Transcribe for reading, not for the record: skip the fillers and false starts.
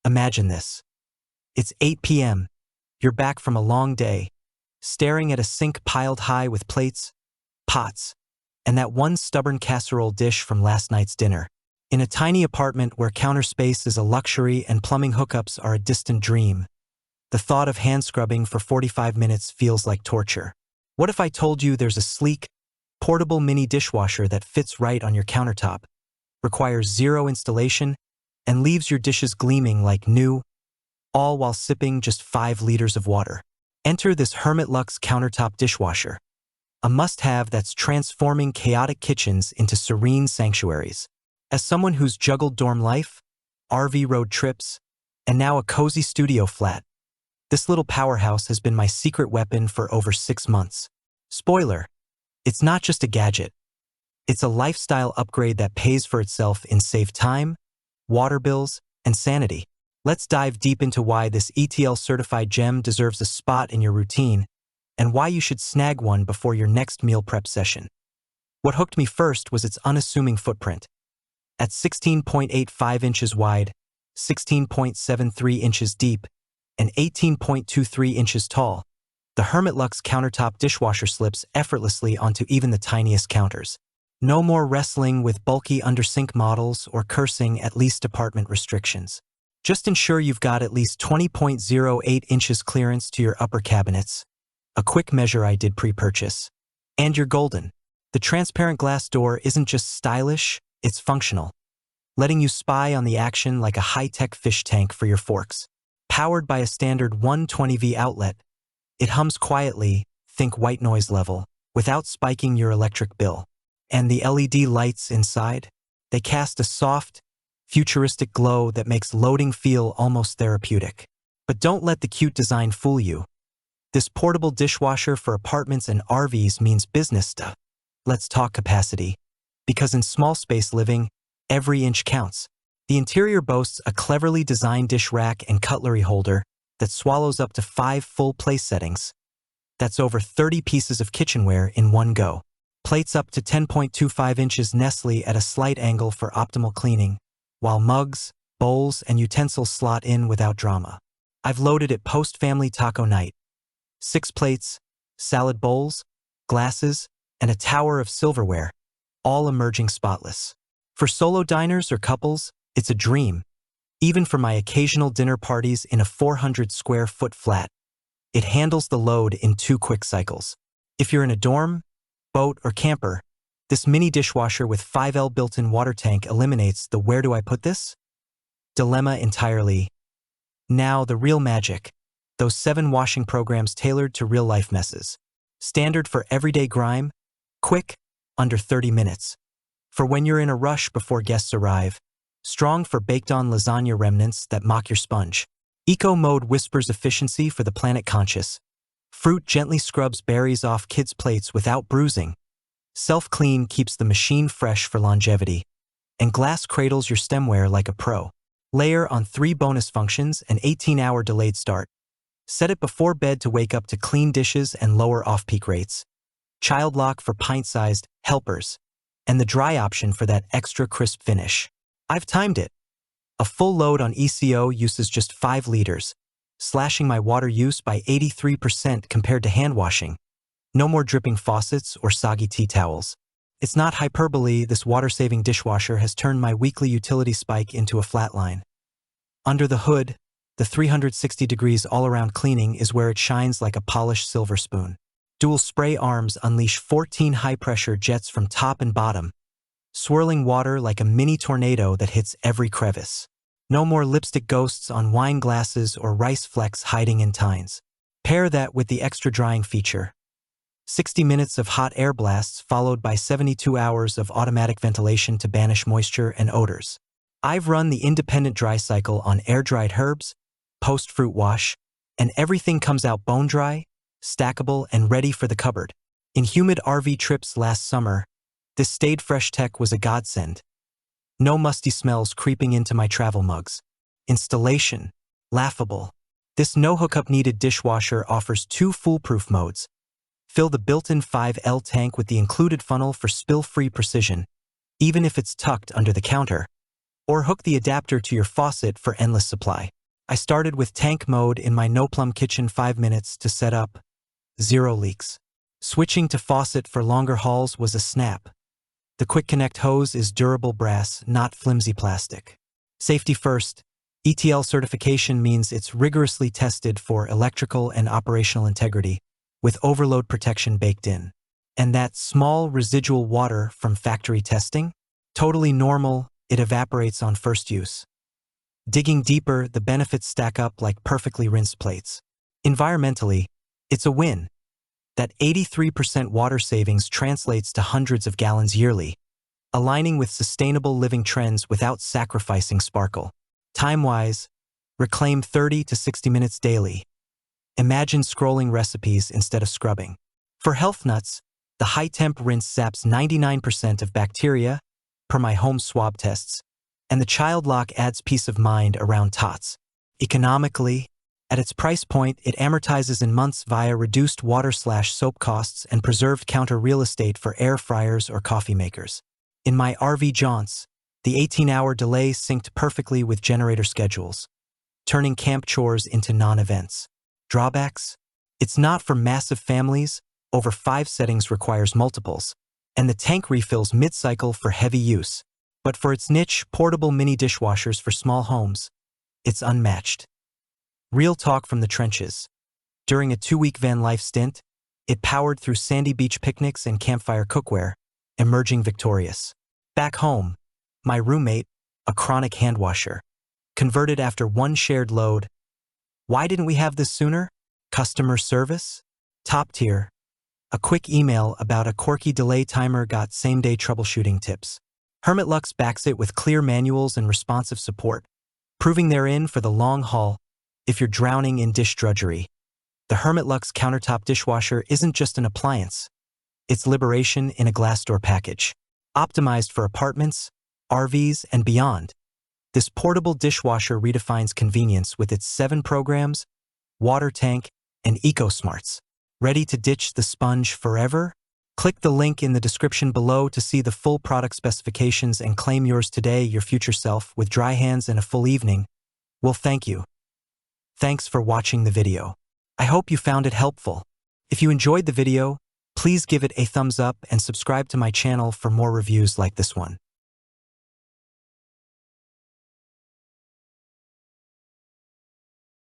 Imagine this. It's 8 p.m. You're back from a long day, staring at a sink piled high with plates, pots, and that one stubborn casserole dish from last night's dinner. In a tiny apartment where counter space is a luxury and plumbing hookups are a distant dream, the thought of hand scrubbing for 45 minutes feels like torture. What if I told you there's a sleek, portable mini dishwasher that fits right on your countertop, requires zero installation, and leaves your dishes gleaming like new, all while sipping just 5 liters of water? Enter this Hermitlux Countertop Dishwasher, a must-have that's transforming chaotic kitchens into serene sanctuaries. As someone who's juggled dorm life, RV road trips, and now a cozy studio flat, this little powerhouse has been my secret weapon for over 6 months. Spoiler, it's not just a gadget. It's a lifestyle upgrade that pays for itself in saved time, water bills, and sanity. Let's dive deep into why this ETL-certified gem deserves a spot in your routine and why you should snag one before your next meal prep session. What hooked me first was its unassuming footprint. At 16.85 inches wide, 16.73 inches deep, and 18.23 inches tall, the Hermitlux Countertop Dishwasher slips effortlessly onto even the tiniest counters. No more wrestling with bulky under-sink models or cursing at least department restrictions. Just ensure you've got at least 20.08 inches clearance to your upper cabinets, a quick measure I did pre-purchase, and you're golden. The transparent glass door isn't just stylish, it's functional, letting you spy on the action like a high-tech fish tank for your forks. Powered by a standard 120V outlet, it hums quietly, think white noise level, without spiking your electric bill. And the LED lights inside? They cast a soft, futuristic glow that makes loading feel almost therapeutic. But don't let the cute design fool you. This portable dishwasher for apartments and RVs means business stuff. Let's talk capacity. Because in small space living, every inch counts. The interior boasts a cleverly designed dish rack and cutlery holder that swallows up to 5 full place settings. That's over 30 pieces of kitchenware in one go. Plates up to 10.25 inches Nestle at a slight angle for optimal cleaning, while mugs, bowls, and utensils slot in without drama. I've loaded it post-family taco night. 6 plates, salad bowls, glasses, and a tower of silverware, all emerging spotless. For solo diners or couples, it's a dream. Even for my occasional dinner parties in a 400-square-foot flat, it handles the load in 2 quick cycles. If you're in a dorm, boat, or camper, this mini dishwasher with 5L built-in water tank eliminates the "where do I put this?" dilemma entirely. Now the real magic, those 7 washing programs tailored to real-life messes. Standard for everyday grime, quick, under 30 minutes. For when you're in a rush before guests arrive, strong for baked-on lasagna remnants that mock your sponge. Eco mode whispers efficiency for the planet conscious. Fruit gently scrubs berries off kids' plates without bruising. Self-clean keeps the machine fresh for longevity. And glass cradles your stemware like a pro. Layer on 3 bonus functions, an 18-hour delayed start. Set it before bed to wake up to clean dishes and lower off-peak rates. Child lock for pint-sized helpers. And the dry option for that extra crisp finish. I've timed it. A full load on ECO uses just 5 liters, slashing my water use by 83% compared to hand washing. No more dripping faucets or soggy tea towels. It's not hyperbole, this water-saving dishwasher has turned my weekly utility spike into a flat line. Under the hood, the 360 degrees all-around cleaning is where it shines like a polished silver spoon. Dual spray arms unleash 14 high-pressure jets from top and bottom, swirling water like a mini tornado that hits every crevice. No more lipstick ghosts on wine glasses or rice flecks hiding in tines. Pair that with the extra drying feature. 60 minutes of hot air blasts followed by 72 hours of automatic ventilation to banish moisture and odors. I've run the independent dry cycle on air-dried herbs, post-fruit wash, and everything comes out bone-dry, stackable, and ready for the cupboard. In humid RV trips last summer, this stayed fresh tech was a godsend. No musty smells creeping into my travel mugs. Installation, laughable. This no hookup needed dishwasher offers 2 foolproof modes. Fill the built-in 5L tank with the included funnel for spill-free precision, even if it's tucked under the counter. Or hook the adapter to your faucet for endless supply. I started with tank mode in my no-plumb kitchen, 5 minutes to set up, 0 leaks. Switching to faucet for longer hauls was a snap. The quick connect hose is durable brass, not flimsy plastic. Safety first. ETL certification means it's rigorously tested for electrical and operational integrity, with overload protection baked in. And that small residual water from factory testing? Totally normal, it evaporates on first use. Digging deeper, the benefits stack up like perfectly rinsed plates. Environmentally, it's a win. That 83% water savings translates to hundreds of gallons yearly, aligning with sustainable living trends without sacrificing sparkle. Time-wise, reclaim 30 to 60 minutes daily. Imagine scrolling recipes instead of scrubbing. For health nuts, the high-temp rinse zaps 99% of bacteria, per my home swab tests, and the child lock adds peace of mind around tots. Economically, at its price point, it amortizes in months via reduced water/soap costs and preserved counter real estate for air fryers or coffee makers. In my RV jaunts, the 18-hour delay synced perfectly with generator schedules, turning camp chores into non-events. Drawbacks? It's not for massive families, over 5 settings requires multiples, and the tank refills mid-cycle for heavy use. But for its niche, portable mini dishwashers for small homes, it's unmatched. Real talk from the trenches. During a 2-week van life stint, it powered through sandy beach picnics and campfire cookware, emerging victorious. Back home, my roommate, a chronic handwasher, converted after one shared load. Why didn't we have this sooner? Customer service? Top tier. A quick email about a quirky delay timer got same-day troubleshooting tips. Hermitlux backs it with clear manuals and responsive support, proving they're in for the long haul if you're drowning in dish drudgery. The Hermitlux Countertop Dishwasher isn't just an appliance. It's liberation in a glass door package. Optimized for apartments, RVs, and beyond, this portable dishwasher redefines convenience with its 7 programs, water tank, and eco-smarts. Ready to ditch the sponge forever? Click the link in the description below to see the full product specifications and claim yours today. Your future self with dry hands and a full evening will thank you. Thanks for watching the video. I hope you found it helpful. If you enjoyed the video, please give it a thumbs up and subscribe to my channel for more reviews like this one.